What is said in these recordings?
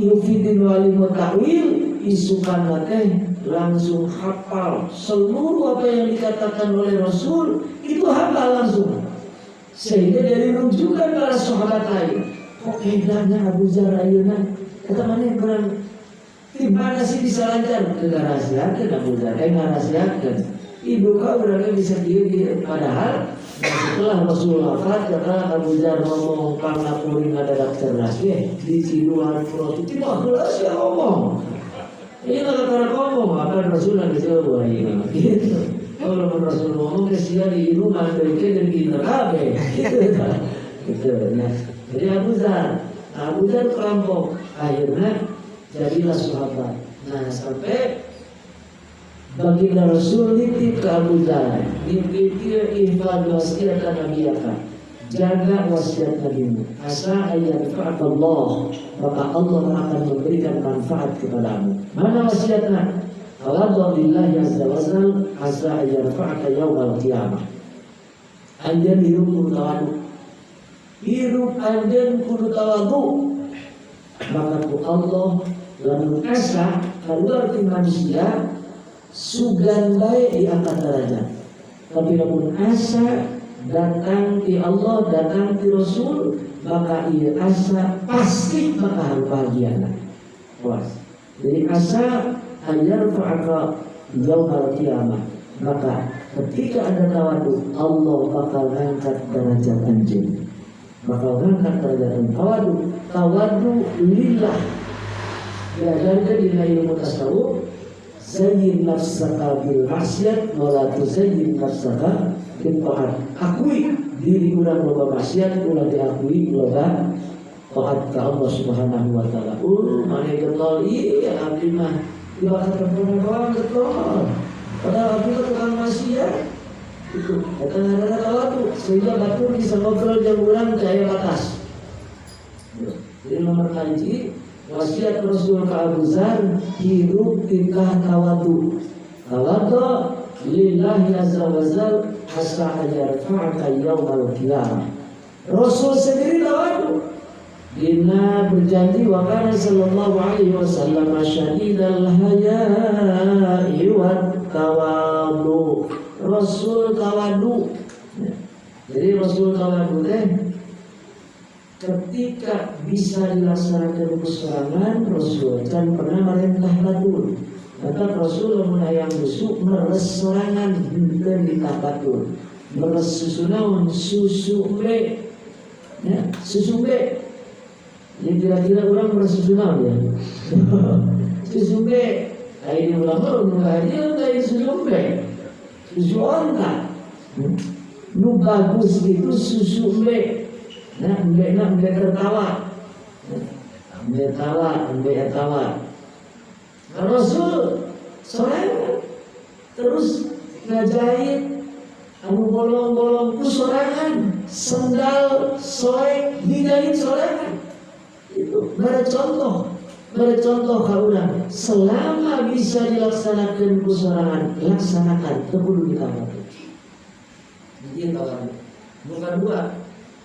yufidin walimu ta'wil, isukan teh langsung hafal seluruh apa yang dikatakan oleh Rasul, itu hafal langsung. Sehingga dari rujukan para sahabat lain, kok bedanya Abu Dzar ayeuna? Kata mana yang kurang? Gimana sih bisa lancar? Ngarahasiakeun Abu Dzar, ngarahasiakeun. Ibu kau berarti bisa dia, padahal setelah Rasul wafat, kata Abu Dzar ngomong karena kuring ada cerdas ya, di Ciduan Pulau itu mah gelas ya ngomong. Ini nggak kata ngomong, apa Rasul lagi coba ini, gitu. Kalau Rasul ngomong kesia di rumah dari neraka, gitu. Nah, jadi Abu Dzar kelompok, akhirnya jadilah sahabat. Nah, sampai baginda Rasul nitip ke Abu Dzar, nitip ihfad wasiat nabiyaka, jaga wasiat nabimu, asa ayyanfa'akallah, maka Allah akan memberikan manfaat kepadamu. Mana wasiatnya? Tawadhu lillahi azza wa jalla, asa ayyanfa'aka yaumal qiyamah. Anjeun hirup kudu tawadhu, hirup anjeun kudu tawadhu, maka ku Allah lamun asa keluar ti manusia sugan bae diangkat derajat. Tapi lamun asa datang ti Allah, datang ti Rasul, maka ieu asa pasti bakal bahagia. Puas. Jadi asa ayarfa'aka yaumal qiyamah, maka ketika ada tawadhu, Allah bakal angkat derajat anjeun. Bakal angkat derajat anjeun. Tawadhu lillah. Belajar di ilmu tasawuf, zayyin nafsaka bil maksiat wa la tuzayyin nafsaka bil taat. Akui diri urang loba maksiat, ulah diakui loba taat ka Allah Subhanahu wa taala. Mane getol ieu abdi mah ibarat perempuan getol. Padahal abdi tukang maksiat. Itu kadang-kadang tawadhu sehingga batur bisa ngobrol jeung urang daya batas. Jadi nomor kaji wasiat Rasul ke Abu Dzar, hirup tingkah tawadhu. Tawadhu lillahi azza wa jalla, asa ayarfa'aka yaumal qiyamah. Rasul sendiri tawadhu. Dina berjanji wa kana sallallahu alaihi wasallam syadidal haya'i wat tawadhu. Rasul tawadhu. Jadi Rasul tawadhu teh ketika bisa dilaksanakan keserangan, Rasul kan pernah merintah batur. Maka Rasul menayang busuk meres serangan henteu ditabatur. Meres susunaun susu mbe. Ya, susu mbe. Ini kira-kira orang meres susunaun ya. Susu mbe. Ai ulama nu hadir dari susu mbe. Susu onta. Nu bagus itu susu mbe. Nah, mbak tertawa, mbak tawa. Rasul sorangan terus ngajahit anu bolong-bolong ku sorangan, sendal soek dijahit sorangan. Itu ada contoh kaurang. Selama bisa dilaksanakan ku sorangan, laksanakan, kudu ditambah. Jadi kawan, bukan dua.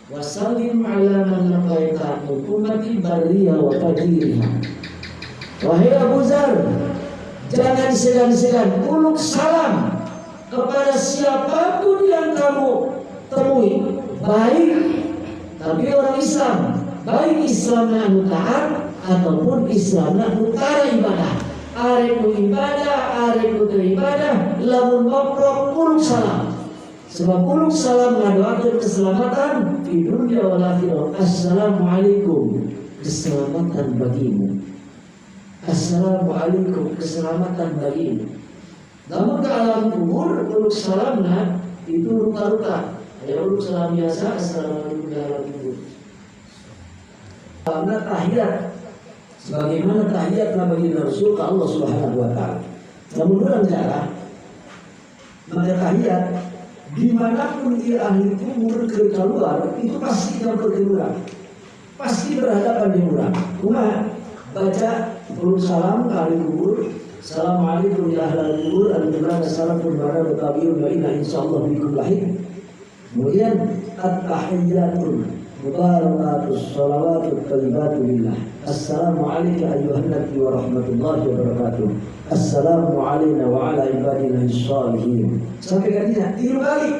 Wasallim ala man laqaita ummati barriya wa fajiriha. Wahai Abu Dzar, jangan segan-segan uluk salam kepada siapapun yang kamu temui, baik tapi orang Islam, baik Islamna anu taat ataupun Islamna anu tara ibadah. Arek nu ibadah, arek nu teu ibadah, lamun ngobrol uluk salam. Sebab uluk salam ngadoakeun keselamatan di dunia wal akhirah. Assalamualaikum, keselamatan bagimu. Assalamualaikum, keselamatan bagimu. Namun ke alam kubur, uluk salamna itu ruka-ruka. Ya uluk salam biasa, assalamualaikum di alam kubur. Salamna tahiyat, sebagaimana tahiyat Nabi Rasul ke Allah Subhanahu wa taala. Namun dalam cara maka tahiyat dimanapun dia ahli kubur keluar, itu pasti yang berkeluar, pasti berhadapan dengan orang. Cuma baca uluk salam ke ahli kubur, assalamualaikum ya ahlal kubur, alhamdulillah assalamualaikum warahmatullahi wabarakatuh, insyaallah bikum lahir. Kemudian at-tahiyyatun Mubarakatus salawatut thayyibatu billah. Assalamu alayka ayyuhan nabi wa rahmatullahi wa barakatuh. Assalamu alayna wa ala ibadillahi sholihin. Sampai kalinya 3 kali.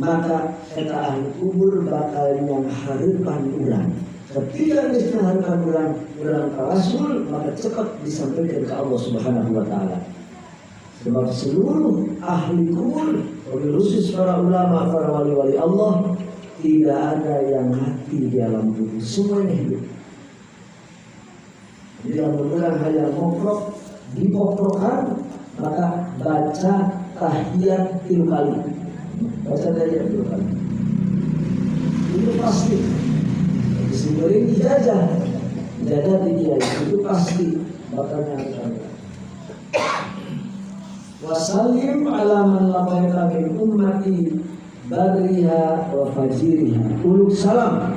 Maka eta ahli kubur bakal yang harapan urang. Ketika nisna harapan urang ka Rasul, maka cepat disampaikan ke Allah Subhanahu wa taala. Sebab seluruh ahli kubur, khusus para ulama, para wali-wali Allah, tidak ada yang mati di alam kubur, semuanya hidup. Bila orang hanya ngoprok, dipoprokan, maka baca tahiyat 3 kali. Baca tahiyat 3 kali. Itu pasti. Disembelih ijazah di kiai itu pasti bakal nyata. Wasallim ala man laqaita min ummati badriha wa fajiriha. Uluk salam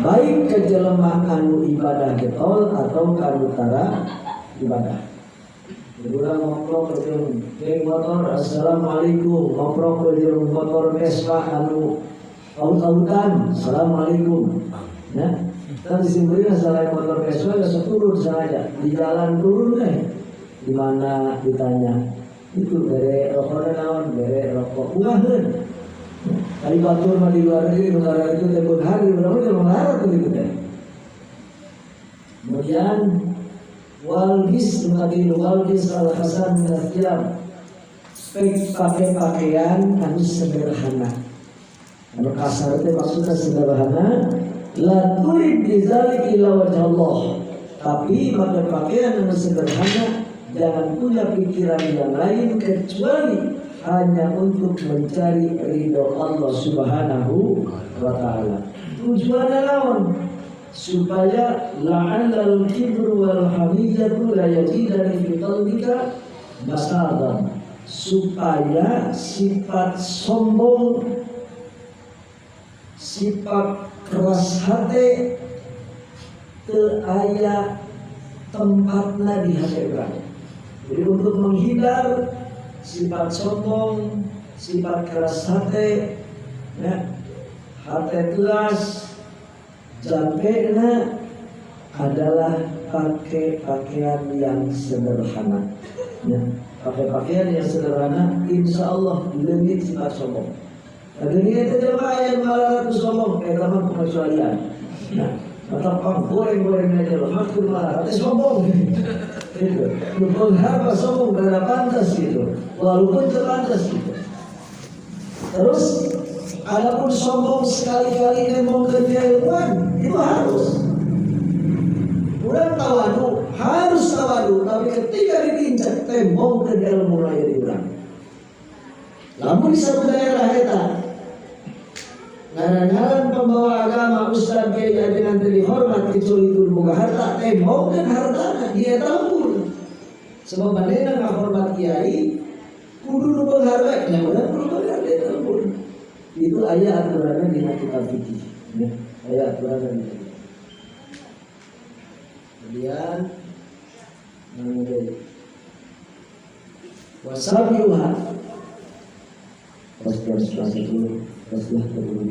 baik ke jelema anu ibadah getol atau kanu tara ibadah. Urang ngoprok ke motor, assalamualaikum. Ngoprok ke motor Vespa anu aut-autan, assalamualaikum. Ya, kan disimpulkan selain motor Vespa ya turun saja di jalan turun deh. Di mana ditanya itu bere rokok naon, bere rokok ugaheun. Kali batur mah di luar negeri negara itu tebun hari berapa kalau mengharap begitu deh. Kemudian walbis al hasan min al-thiyab. Pakai pakaian anu sederhana. Anu kasar itu maksudnya sederhana. La turid bizalik ila wajh Allah. Tapi pakai pakaian anu sederhana, jangan punya pikiran yang lain kecuali hanya untuk mencari ridho Allah Subhanahu wa taala. Tujuannya naon? Supaya la'allal kibru wal hamiyatu la yajidani fi qalbika masadan. Supaya sifat sombong, sifat keras hati teu aya tempatna di hati urang. Jadi untuk menghindar sifat sombong, sifat keras hati, ya, hati keras, jampena adalah pakai pakaian yang sederhana. Ya, pakai pakaian yang sederhana, insya Allah lebih sifat sombong. Akhirnya itu jemaah yang malah sombong, kayak teman pengecualian. Nah, atau goreng-goreng aja loh, maksud malah, itu sombong. Itu, mengharap sombong karena pantas gitu, walaupun terpantas gitu. Terus, adapun sombong sekali-kali nembong ke ilmuwan, itu harus. Udah tawadu, harus tawadu, tapi ketika dipincak tembong ke ilmu raya di urang. Lamun di satu daerah eta, ngaran-ngaran pembawa agama ustaz kiai dengan dihormat kecuali itu boga harta, tembong kan harta dia tahu. Sebab manehna ngahormat kiai kudu nu penghargaan nya urang kudu penghargaan tahu. Itu aya aturanna dina kitab fikih. Ya, aya aturanna di situ. Kemudian wasabiuha pasti harus dulu, pasti harus dulu